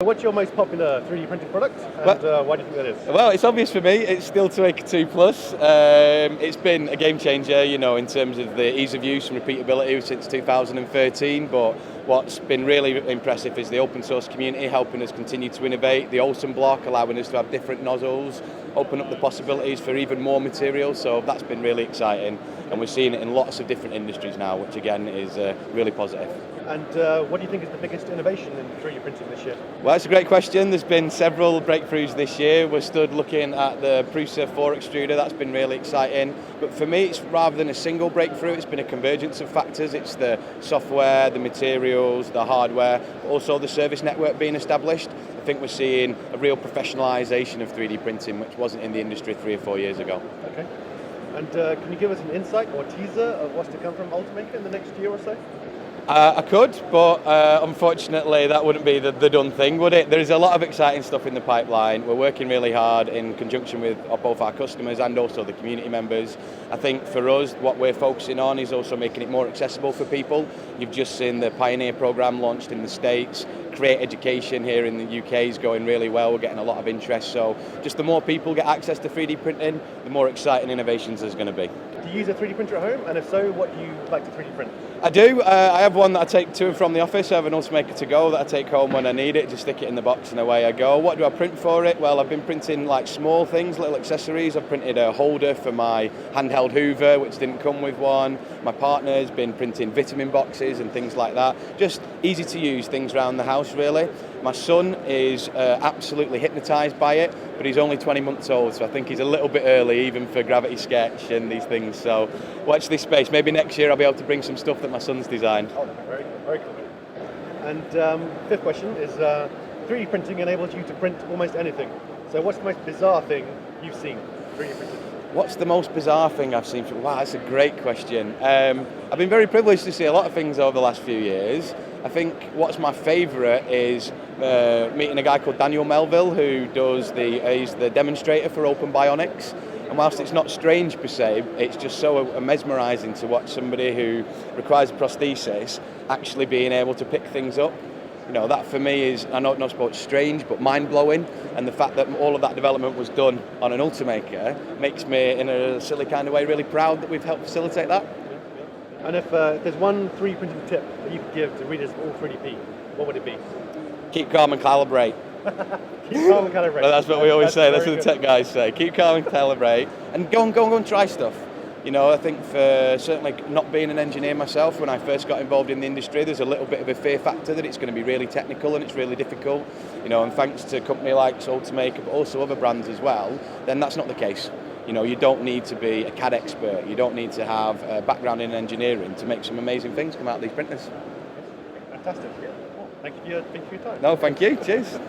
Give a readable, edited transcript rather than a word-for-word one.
What's your most popular 3D printed product, and why do you think that is? Well, it's obvious for me. It's still Ultimaker 2 Plus. It's been a game changer, in terms of the ease of use and repeatability since 2013. But what's been really impressive is the open source community helping us continue to innovate. The Olsen block allowing us to have different nozzles, open up the possibilities for even more materials. So that's been really exciting, and we're seeing it in lots of different industries now, which again is really positive. And what do you think is the biggest innovation in 3D printing this year? Well, it's a great question. There's been several breakthroughs this year. We're stood looking at the Prusa 4 extruder. That's been really exciting. But for me, it's rather than a single breakthrough, it's been a convergence of factors. It's the software, the materials, the hardware, also the service network being established. I think we're seeing a real professionalisation of 3D printing, which wasn't in the industry 3 or 4 years ago. Okay. And can you give us an insight or teaser of what's to come from Ultimaker in the next year or so? I could, but unfortunately that wouldn't be the done thing, would it? There is a lot of exciting stuff in the pipeline. We're working really hard in conjunction with both our customers and also the community members. I think for us, what we're focusing on is also making it more accessible for people. You've just seen the Pioneer program launched in the States. Create Education here in the UK is going really well. We're getting a lot of interest. So just the more people get access to 3D printing, the more exciting innovations there's going to be. Do you use a 3D printer at home? And if so, what do you like to 3D print? I do. I have one that I take to and from the office. I have an Ultimaker to go that I take home when I need it. Just stick it in the box and away I go. What do I print for it? Well, I've been printing like small things, little accessories. I've printed a holder for my handheld Hoover, which didn't come with one. My partner's been printing vitamin boxes and things like that. Just easy to use things around the house, really. My son is absolutely hypnotised by it, but he's only 20 months old, so I think he's a little bit early even for Gravity Sketch and these things. So watch this space. Maybe next year I'll be able to bring some stuff that my son's designed. Oh, very, very cool. And fifth question is 3D printing enables you to print almost anything. So what's the most bizarre thing you've seen 3D printed? What's the most bizarre thing I've seen? Wow, that's a great question. I've been very privileged to see a lot of things over the last few years. I think what's my favourite is meeting a guy called Daniel Melville, who he's the demonstrator for Open Bionics. And whilst it's not strange per se, it's just so mesmerising to watch somebody who requires a prosthesis actually being able to pick things up. That for me is, I know it's not supposed to be strange, but mind-blowing. And the fact that all of that development was done on an Ultimaker makes me, in a silly kind of way, really proud that we've helped facilitate that. And if there's one 3D printing tip that you could give to readers of all 3DP, what would it be? Keep calm and calibrate. Keep calm and calibrate. That's what we always say. That's what the good. tech guys say. Keep calm and calibrate, and go and try stuff. I think for certainly not being an engineer myself, when I first got involved in the industry, there's a little bit of a fear factor that it's going to be really technical and it's really difficult. And thanks to a company like Ultimaker, but also other brands as well, then that's not the case. You don't need to be a CAD expert. You don't need to have a background in engineering to make some amazing things come out of these printers. Fantastic. Yeah. Well, thank you for your time. No, thank you. Cheers.